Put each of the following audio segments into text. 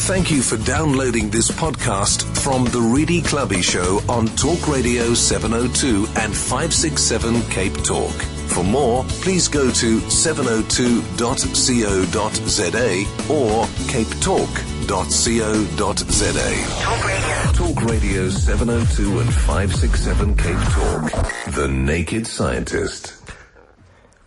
Thank you for downloading this podcast from The Really Clubby Show on Talk Radio 702 and 567 Cape Talk. For more, please go to 702.co.za or capetalk.co.za. Talk Radio. Talk Radio 702 and 567 Cape Talk. The Naked Scientist.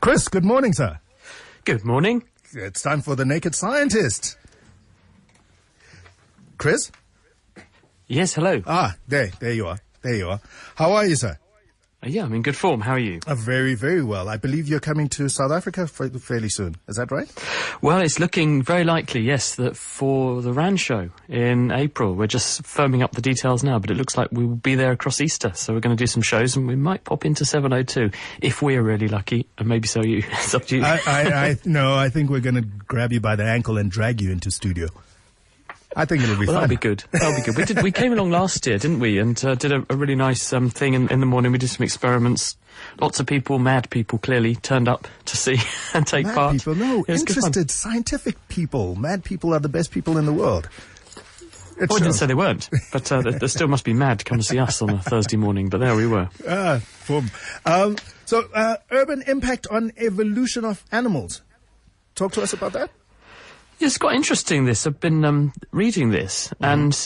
Chris, good morning, sir. Good morning. It's time for The Naked Scientist. Chris? Yes, hello. There you are. How are you, sir? Yeah, I'm in good form. How are you? Very, very well. I believe you're coming to South Africa fairly soon. Is that right? Well, it's looking very likely, yes, that for the RAN show in April. We're just firming up the details now, but it looks like we will be there across Easter. So we're going to do some shows, and we might pop into 702 if we're really lucky, and maybe so you. It's up to you. No, I think we're going to grab you by the ankle and drag you into studio. I think it'll be fun. That'll be good. We came along last year, didn't we? And did a really nice thing in the morning. We did some experiments. Lots of people, mad people, clearly turned up to see and take part. Mad people, no, interested, scientific people. Mad people are the best people in the world. I didn't say they weren't, but there still must be mad to come to see us on a Thursday morning. But there we were. Boom. So, urban impact on evolution of animals. Talk to us about that. It's quite interesting, this. I've been reading this, and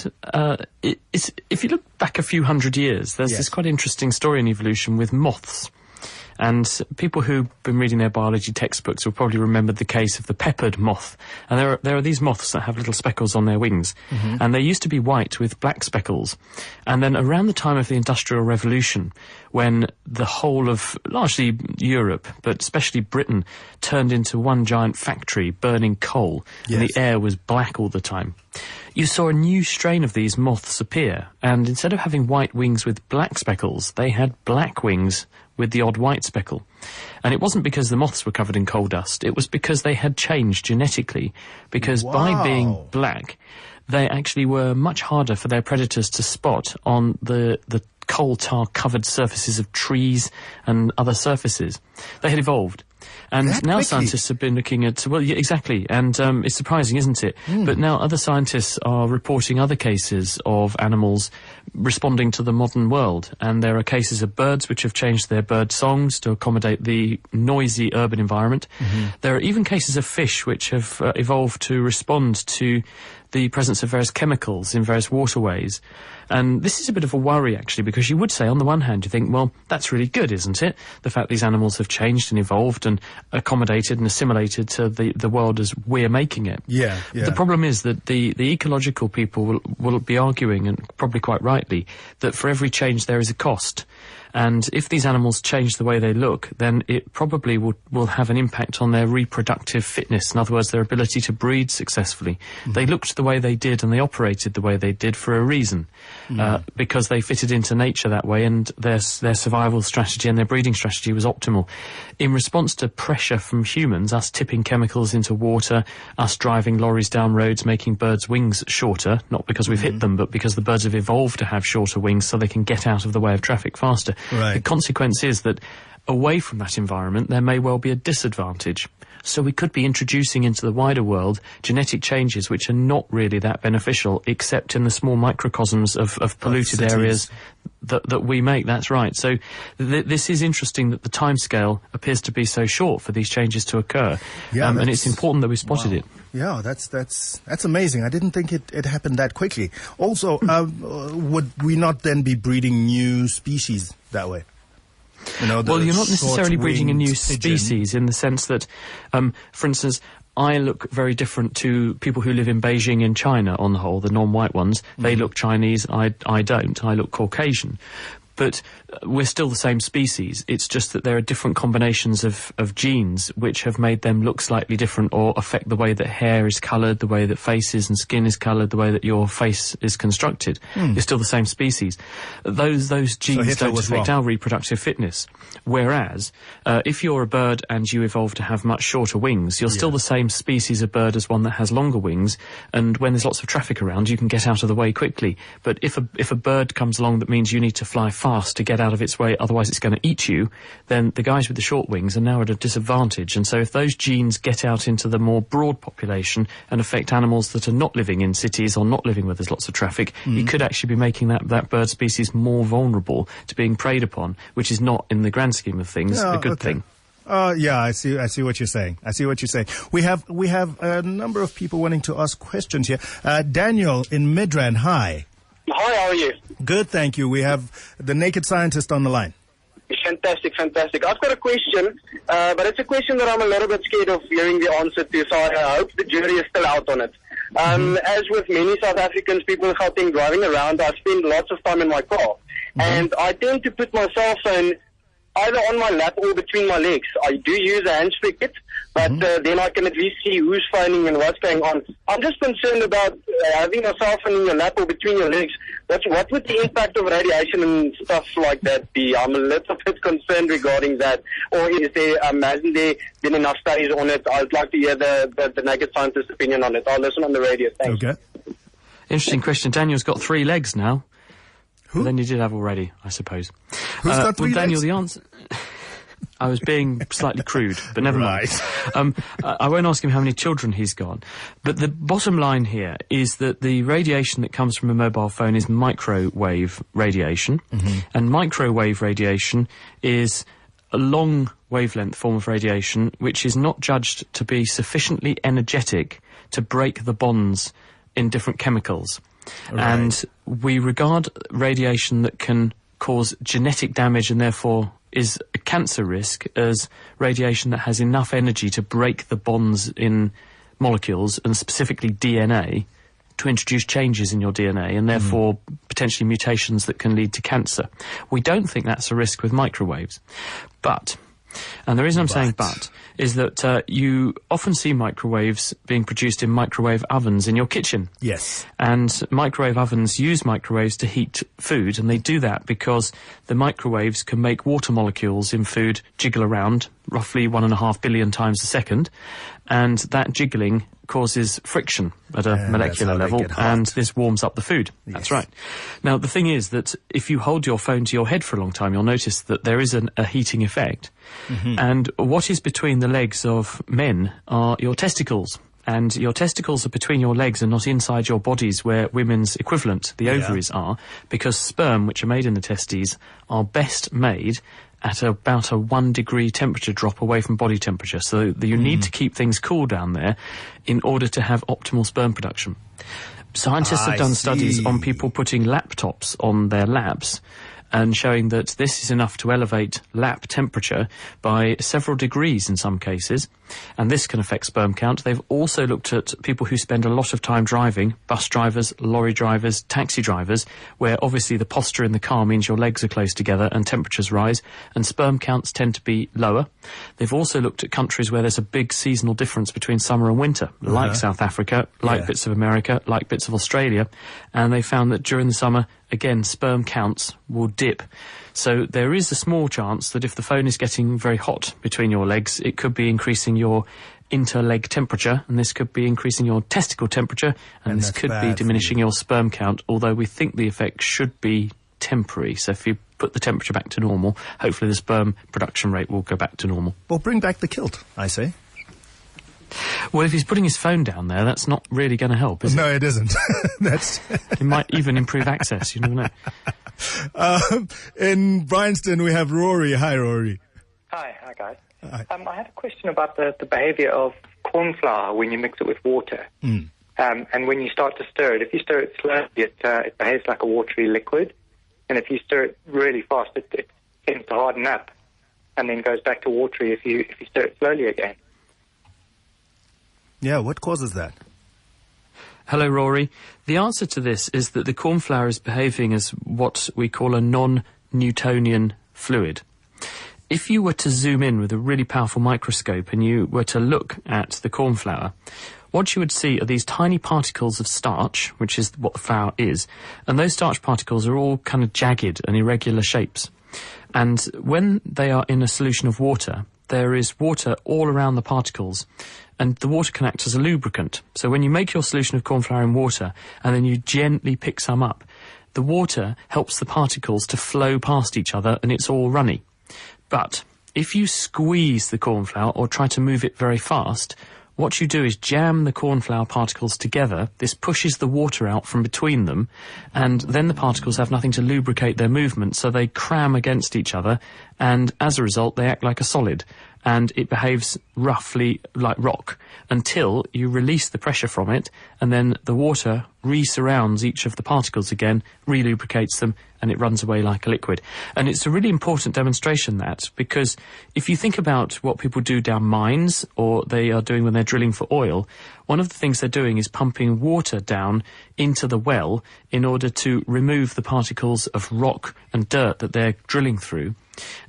if you look back a few hundred years, there's this quite interesting story in evolution with moths. And people who've been reading their biology textbooks will probably remember the case of the peppered moth. And there are these moths that have little speckles on their wings. Mm-hmm. And they used to be white with black speckles. And then around the time of the Industrial Revolution, when the whole of largely Europe, but especially Britain, turned into one giant factory burning coal, and the air was black all the time, you saw a new strain of these moths appear. And instead of having white wings with black speckles, they had black wings with the odd white speckle. And it wasn't because the moths were covered in coal dust, it was because they had changed genetically. Because by being black, they actually were much harder for their predators to spot on the coal tar covered surfaces of trees and other surfaces. They had evolved. And now scientists have been looking at... Well, yeah, exactly. And it's surprising, isn't it? But now other scientists are reporting other cases of animals responding to the modern world. And there are cases of birds which have changed their bird songs to accommodate the noisy urban environment. Mm-hmm. There are even cases of fish which have evolved to respond to the presence of various chemicals in various waterways. And this is a bit of a worry, actually, because you would say, on the one hand, you think, well, that's really good, isn't it? The fact these animals have changed and evolved and accommodated and assimilated to the world as we're making it. Yeah. The problem is that the ecological people will be arguing, and probably quite rightly, that for every change there is a cost. And if these animals change the way they look, then it probably will have an impact on their reproductive fitness. In other words, their ability to breed successfully. Mm-hmm. They looked the way they did and they operated the way they did for a reason. Because they fitted into nature that way, and their survival strategy and their breeding strategy was optimal. In response to pressure from humans, us tipping chemicals into water, us driving lorries down roads, making birds' wings shorter, not because we've hit them, but because the birds have evolved to have shorter wings so they can get out of the way of traffic faster. Right. The consequence is that away from that environment, there may well be a disadvantage. So we could be introducing into the wider world genetic changes which are not really that beneficial, except in the small microcosms of polluted areas that we make. That's right. So this is interesting that the timescale appears to be so short for these changes to occur. And it's important that we spotted it. Yeah, that's amazing. I didn't think it happened that quickly. Also, would we not then be breeding new species that way? Well, you're not necessarily breeding a new species in the sense that, for instance, I look very different to people who live in Beijing in China on the whole, the non-white ones. They look Chinese, I don't. I look Caucasian. But we're still the same species. It's just that there are different combinations of genes which have made them look slightly different or affect the way that hair is coloured, the way that faces and skin is coloured, the way that your face is constructed. You're still the same species. Those genes don't affect our reproductive fitness. Whereas, if you're a bird and you evolve to have much shorter wings, you're still the same species of bird as one that has longer wings, and when there's lots of traffic around, you can get out of the way quickly. But if a bird comes along that means you need to fly fast, fast to get out of its way, otherwise it's going to eat you, then the guys with the short wings are now at a disadvantage. And so if those genes get out into the more broad population and affect animals that are not living in cities or not living where there's lots of traffic, you could actually be making that bird species more vulnerable to being preyed upon, which is not, in the grand scheme of things, a good thing. Yeah, I see what you're saying. We have a number of people wanting to ask questions here. Daniel in Midrand, hi. Hi, how are you? Good, thank you. We have the naked scientist on the line. Fantastic. I've got a question, but it's a question that I'm a little bit scared of hearing the answer to, so I hope the jury is still out on it. As with many South Africans, people in Gauteng driving around, I spend lots of time in my car. And I tend to put my cell phone either on my lap or between my legs. I do use a hands-free kit, but then I can at least see who's phoning and what's going on. I'm just concerned about having a cell phone in your lap or between your legs. What would the impact of radiation and stuff like that be? I'm a little bit concerned regarding that. Or is there, hasn't there been enough studies on it? I'd like to hear the naked scientist's opinion on it. I'll listen on the radio. Thanks. Okay. Interesting question. Daniel's got 3 legs now. Who? Then you did have already, I suppose. Who's got 3 Daniel, legs? the answer... I was being slightly crude, but never mind. I won't ask him how many children he's got. But the bottom line here is that the radiation that comes from a mobile phone is microwave radiation. And microwave radiation is a long wavelength form of radiation which is not judged to be sufficiently energetic to break the bonds in different chemicals. Right. And we regard radiation that can cause genetic damage and therefore is a cancer risk as radiation that has enough energy to break the bonds in molecules, and specifically DNA, to introduce changes in your DNA and therefore potentially mutations that can lead to cancer. We don't think that's a risk with microwaves. But, and the reason I'm saying but, is that you often see microwaves being produced in microwave ovens in your kitchen. Yes. And microwave ovens use microwaves to heat food, and they do that because the microwaves can make water molecules in food jiggle around roughly 1.5 billion times a second, and that jiggling causes friction at a molecular level, and this warms up the food. Yes. That's right. Now, the thing is that if you hold your phone to your head for a long time, you'll notice that there is a heating effect. And what is between the legs of men are your testicles. And your testicles are between your legs and not inside your bodies where women's equivalent, the ovaries, are, because sperm, which are made in the testes, are best made at about a 1 degree temperature drop away from body temperature. So you need to keep things cool down there in order to have optimal sperm production. Scientists have done studies on people putting laptops on their laps and showing that this is enough to elevate lap temperature by several degrees in some cases, and this can affect sperm count. They've also looked at people who spend a lot of time driving, bus drivers, lorry drivers, taxi drivers, where obviously the posture in the car means your legs are close together and temperatures rise, and sperm counts tend to be lower. They've also looked at countries where there's a big seasonal difference between summer and winter, like South Africa, like bits of America, like bits of Australia, and they found that during the summer, again, sperm counts will dip. So there is a small chance that if the phone is getting very hot between your legs, it could be increasing your interleg temperature, and this could be increasing your testicle temperature, and this could be diminishing your sperm count, although we think the effect should be temporary. So if you put the temperature back to normal, hopefully the sperm production rate will go back to normal. Well, bring back the kilt, I say. Well, if he's putting his phone down there, that's not really going to help, is it? No, it isn't. It might even improve access, you never know. In Bryanston, we have Rory. Hi, Rory. Hi guys. Hi. I had a question about the behavior of corn flour when you mix it with water. And when you start to stir it, if you stir it slowly, it behaves like a watery liquid. And if you stir it really fast, it tends to harden up and then goes back to watery if you stir it slowly again. Yeah, what causes that? Hello, Rory. The answer to this is that the corn flour is behaving as what we call a non-Newtonian fluid. If you were to zoom in with a really powerful microscope and you were to look at the corn flour, what you would see are these tiny particles of starch, which is what the flour is, and those starch particles are all kind of jagged and irregular shapes. And when they are in a solution of water, there is water all around the particles, and the water can act as a lubricant. So when you make your solution of corn flour in water and then you gently pick some up, the water helps the particles to flow past each other and it's all runny. But if you squeeze the cornflour or try to move it very fast, what you do is jam the cornflour particles together. This pushes the water out from between them, and then the particles have nothing to lubricate their movement, so they cram against each other, and as a result they act like a solid, and it behaves roughly like rock until you release the pressure from it, and then the water re-surrounds each of the particles again, re-lubricates them, and it runs away like a liquid. And it's a really important demonstration, that, because if you think about what people do down mines, or they are doing when they're drilling for oil, one of the things they're doing is pumping water down into the well in order to remove the particles of rock and dirt that they're drilling through.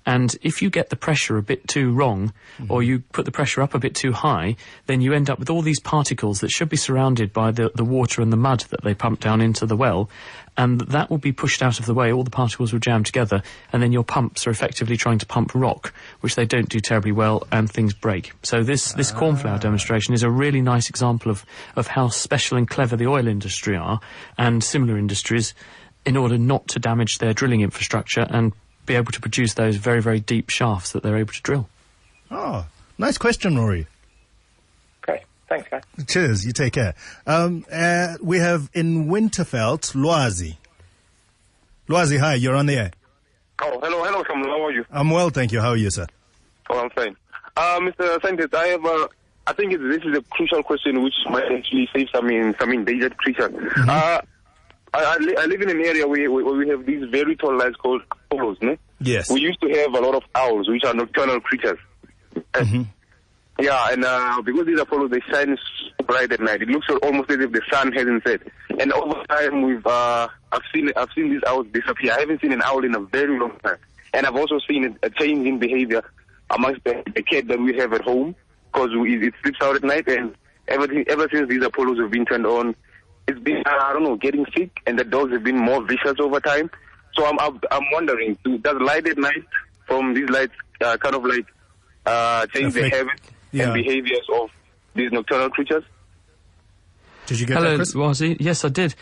And if you get the pressure a bit too wrong, or you put the pressure up a bit too high, then you end up with all these particles that should be surrounded by the water and the mud that they pump down into the well, and that will be pushed out of the way. All the particles will jam together, and then your pumps are effectively trying to pump rock, which they don't do terribly well, and things break. So this cornflour demonstration is a really nice example of how special and clever the oil industry are, and similar industries, in order not to damage their drilling infrastructure and be able to produce those very, very deep shafts that they're able to drill. Oh, nice question, Rory. Okay, thanks, guys. Cheers, you take care. We have in Winterfeld, Lwazi. Lwazi, hi, you're on the air. Oh, hello, Samuel. How are you? I'm well, thank you. How are you, sir? Oh, I'm fine. Mr. Scientist, I think this is a crucial question which might actually save some endangered creatures. I live in an area where we have these very tall lights called polos, no? Yes. We used to have a lot of owls, which are nocturnal creatures. Yeah, and because these Apollos, they shine so bright at night. It looks almost as if the sun hasn't set. And over time, I've seen these owls disappear. I haven't seen an owl in a very long time. And I've also seen a change in behavior amongst the cat that we have at home, because it sleeps out at night. And ever since these Apollos have been turned on, it's been, getting sick, and the dogs have been more vicious over time. So I'm wondering, does light at night from these lights kind of like change the habits and behaviors of these nocturnal creatures? Did you get that, Chris? Hello, Wazi. Yes, I did.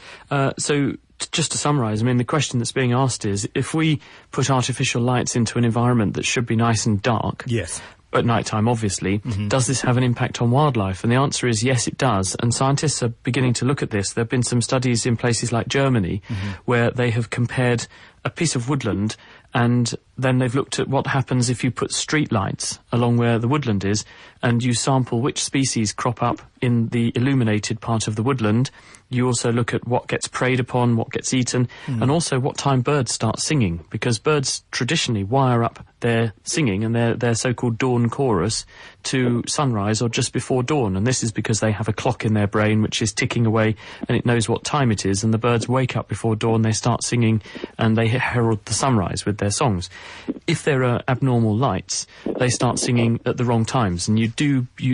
So just to summarise, I mean, the question that's being asked is, if we put artificial lights into an environment that should be nice and dark, yes, at night time, obviously, does this have an impact on wildlife? And the answer is yes, it does. And scientists are beginning to look at this. There have been some studies in places like Germany where they have compared a piece of woodland, and then they've looked at what happens if you put street lights along where the woodland is, and you sample which species crop up in the illuminated part of the woodland. You also look at what gets preyed upon, what gets eaten, and also what time birds start singing, because birds traditionally wire up their singing and their so-called dawn chorus to sunrise or just before dawn, and this is because they have a clock in their brain which is ticking away, and it knows what time it is, and the birds wake up before dawn, they start singing, and they herald the sunrise with their songs. If there are abnormal lights, they start singing at the wrong times, and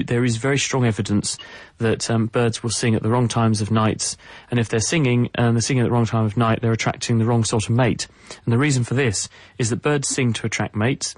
there is very strong evidence that birds will sing at the wrong times of nights, and if they're singing and they're singing at the wrong time of night, they're attracting the wrong sort of mate. And the reason for this is that birds sing to attract mates.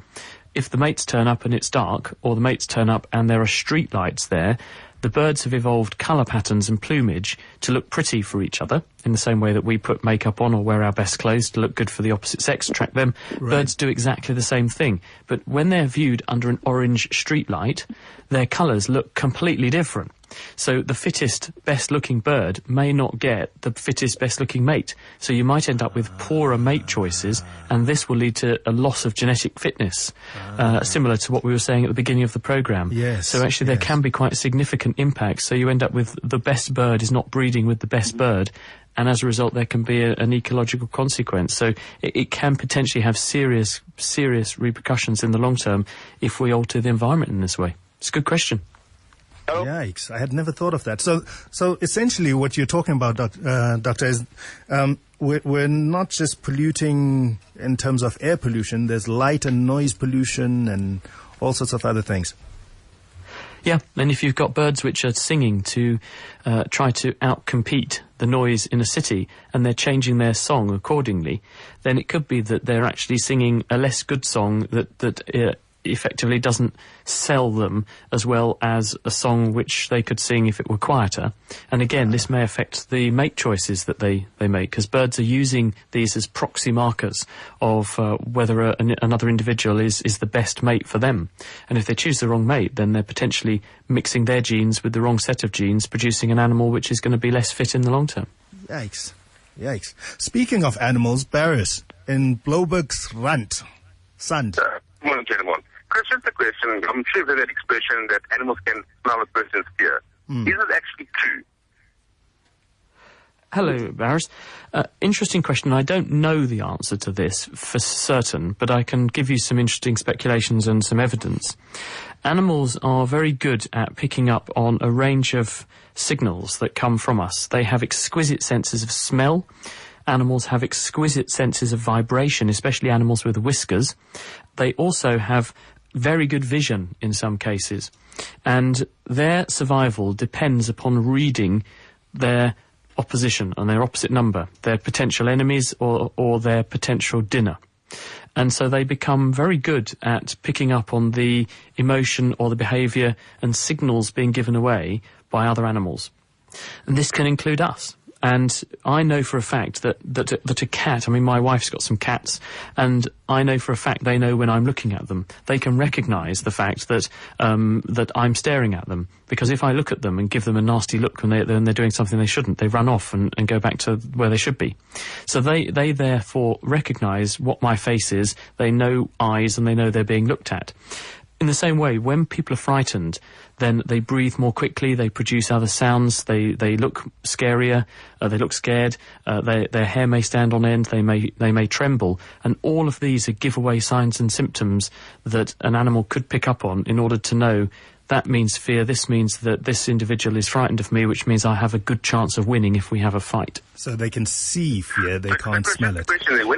If the mates turn up and it's dark, or the mates turn up and there are street lights there, the birds have evolved colour patterns and plumage to look pretty for each other, in the same way that we put makeup on or wear our best clothes to look good for the opposite sex, attract them. Right. Birds do exactly the same thing. But when they're viewed under an orange street light, their colours look completely different. So the fittest, best-looking bird may not get the fittest, best-looking mate. So you might end up with poorer mate choices, and this will lead to a loss of genetic fitness, similar to what we were saying at the beginning of the programme. Yes, so actually there can be quite significant impacts. So you end up with the best bird is not breeding with the best bird, and as a result there can be an ecological consequence. So it can potentially have serious repercussions in the long term if we alter the environment in this way. It's a good question. Yikes, I had never thought of that. So essentially what you're talking about, Doctor, is we're not just polluting in terms of air pollution, there's light and noise pollution and all sorts of other things. Yeah, and if you've got birds which are singing to try to outcompete the noise in a city, and they're changing their song accordingly, then it could be that they're actually singing a less good song that effectively doesn't sell them as well as a song which they could sing if it were quieter. And again, this may affect the mate choices that they make, because birds are using these as proxy markers of whether another individual is the best mate for them. And if they choose the wrong mate, then they're potentially mixing their genes with the wrong set of genes, producing an animal which is going to be less fit in the long term. Yikes. Speaking of animals, Barris, in Blobergsrand, Sand. Morning, gentlemen. Chris, just a question. I'm sure you've heard that expression that animals can smell a person's fear. Is it actually true? Hello, Barris. Interesting question. I don't know the answer to this for certain, but I can give you some interesting speculations and some evidence. Animals are very good at picking up on a range of signals that come from us. They have exquisite senses of smell. Animals have exquisite senses of vibration, especially animals with whiskers. They also have very good vision in some cases. And their survival depends upon reading their opposition and their opposite number, their potential enemies or their potential dinner. And so they become very good at picking up on the emotion or the behaviour and signals being given away by other animals. And this can include us. And I know for a fact that a cat, I mean, my wife's got some cats, and I know for a fact they know when I'm looking at them. They can recognise the fact that that I'm staring at them, because if I look at them and give them a nasty look when they're doing something they shouldn't, they run off and go back to where they should be. So they therefore recognise what my face is, they know eyes, and they know they're being looked at. In the same way, when people are frightened, then they breathe more quickly, they produce other sounds, they look scarier, they look scared, their hair may stand on end, they may tremble, and all of these are giveaway signs and symptoms that an animal could pick up on in order to know that means fear, this means that this individual is frightened of me, which means I have a good chance of winning if we have a fight. So they can see fear, they can't smell it.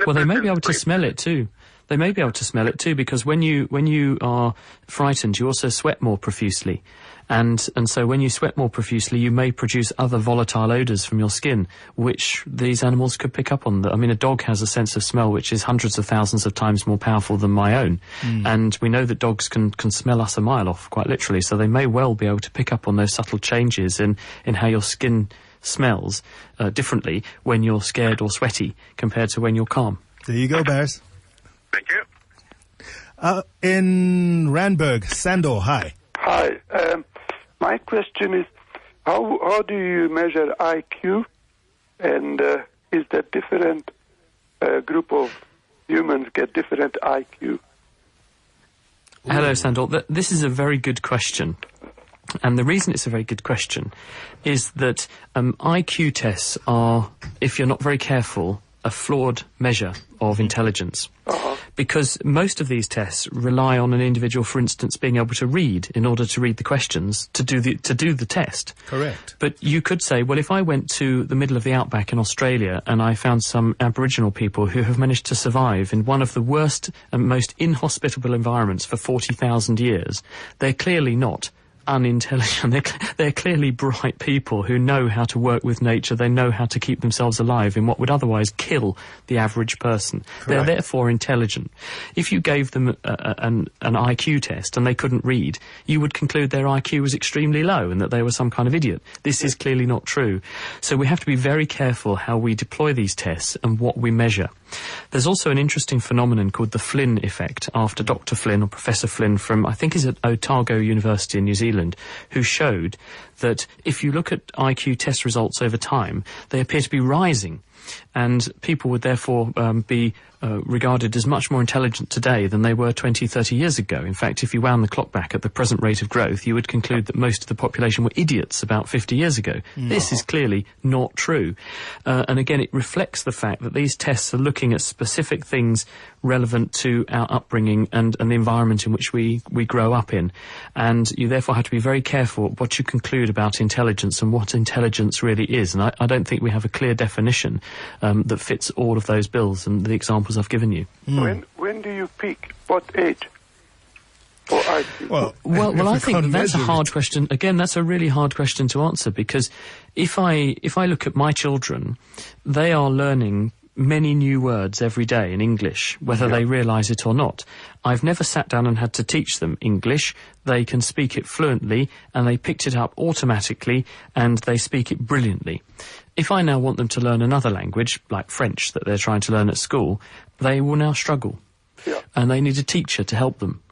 Well, they may be able to smell it too. They may be able to smell it too, because when you are frightened, you also sweat more profusely. And so when you sweat more profusely, you may produce other volatile odours from your skin, which these animals could pick up on. I mean, a dog has a sense of smell which is hundreds of thousands of times more powerful than my own. And we know that dogs can smell us a mile off, quite literally, so they may well be able to pick up on those subtle changes in how your skin smells differently when you're scared or sweaty compared to when you're calm. There you go, Bears. Thank you. In Randburg, Sandor, hi. Hi. My question is, how do you measure IQ, and is that different group of humans get different IQ? Hello, Sandor. This is a very good question. And the reason it's a very good question is that IQ tests are, if you're not very careful, a flawed measure of intelligence. Because most of these tests rely on an individual, for instance, being able to read in order to read the questions to do the test. Correct. But you could say, well, if I went to the middle of the outback in Australia and I found some Aboriginal people who have managed to survive in one of the worst and most inhospitable environments for 40,000 years, they're clearly not unintelligent. They're clearly bright people who know how to work with nature. They know how to keep themselves alive in what would otherwise kill the average person. Correct. They're therefore intelligent. If you gave them an IQ test and they couldn't read, you would conclude their IQ was extremely low and that they were some kind of idiot. This is clearly not true. So we have to be very careful how we deploy these tests and what we measure. There's also an interesting phenomenon called the Flynn effect, after Dr. Flynn or Professor Flynn from, I think is at Otago University in New Zealand, who showed that if you look at IQ test results over time, they appear to be rising. And people would therefore be regarded as much more intelligent today than they were 20, 30 years ago. In fact, if you wound the clock back at the present rate of growth, you would conclude that most of the population were idiots about 50 years ago. No. This is clearly not true. And again, it reflects the fact that these tests are looking at specific things relevant to our upbringing and the environment in which we grow up in. And you therefore have to be very careful what you conclude about intelligence and what intelligence really is. And I don't think we have a clear definition that fits all of those bills and the examples I've given you. When do you peak? What age? Or IQ? Well, I think that's a hard question. Again, that's a really hard question to answer, because if I look at my children, they are learning many new words every day in English, whether they realise it or not. I've never sat down and had to teach them English. They can speak it fluently, and they picked it up automatically, and they speak it brilliantly. If I now want them to learn another language, like French, that they're trying to learn at school, they will now struggle. Yeah. And they need a teacher to help them.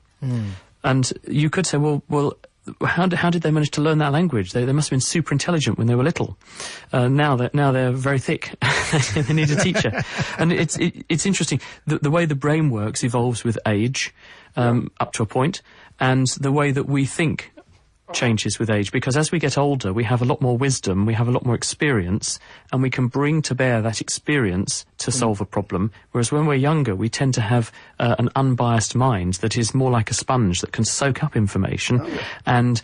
And you could say, well, how did they manage to learn that language? They must have been super intelligent when they were little. Now they're very thick. They need a teacher. And it's interesting. The way the brain works evolves with age, up to a point, and the way that we think changes with age, because as we get older we have a lot more wisdom, we have a lot more experience, and we can bring to bear that experience to solve a problem, whereas when we're younger we tend to have an unbiased mind that is more like a sponge that can soak up information, and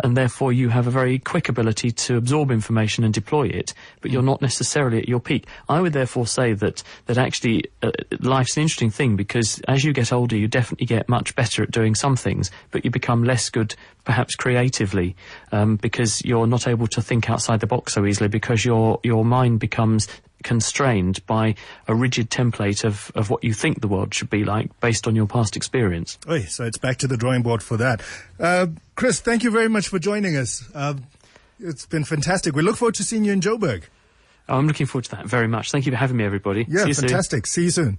therefore you have a very quick ability to absorb information and deploy it, but you're not necessarily at your peak. I would therefore say that actually life's an interesting thing, because as you get older you definitely get much better at doing some things, but you become less good perhaps creatively, because you're not able to think outside the box so easily, because your mind becomes constrained by a rigid template of what you think the world should be like based on your past experience. So it's back to the drawing board for that. Chris, thank you very much for joining us. It's been fantastic. We look forward to seeing you in Joburg. I'm looking forward to that very much. Thank you for having me, everybody. Yeah, fantastic. See you soon.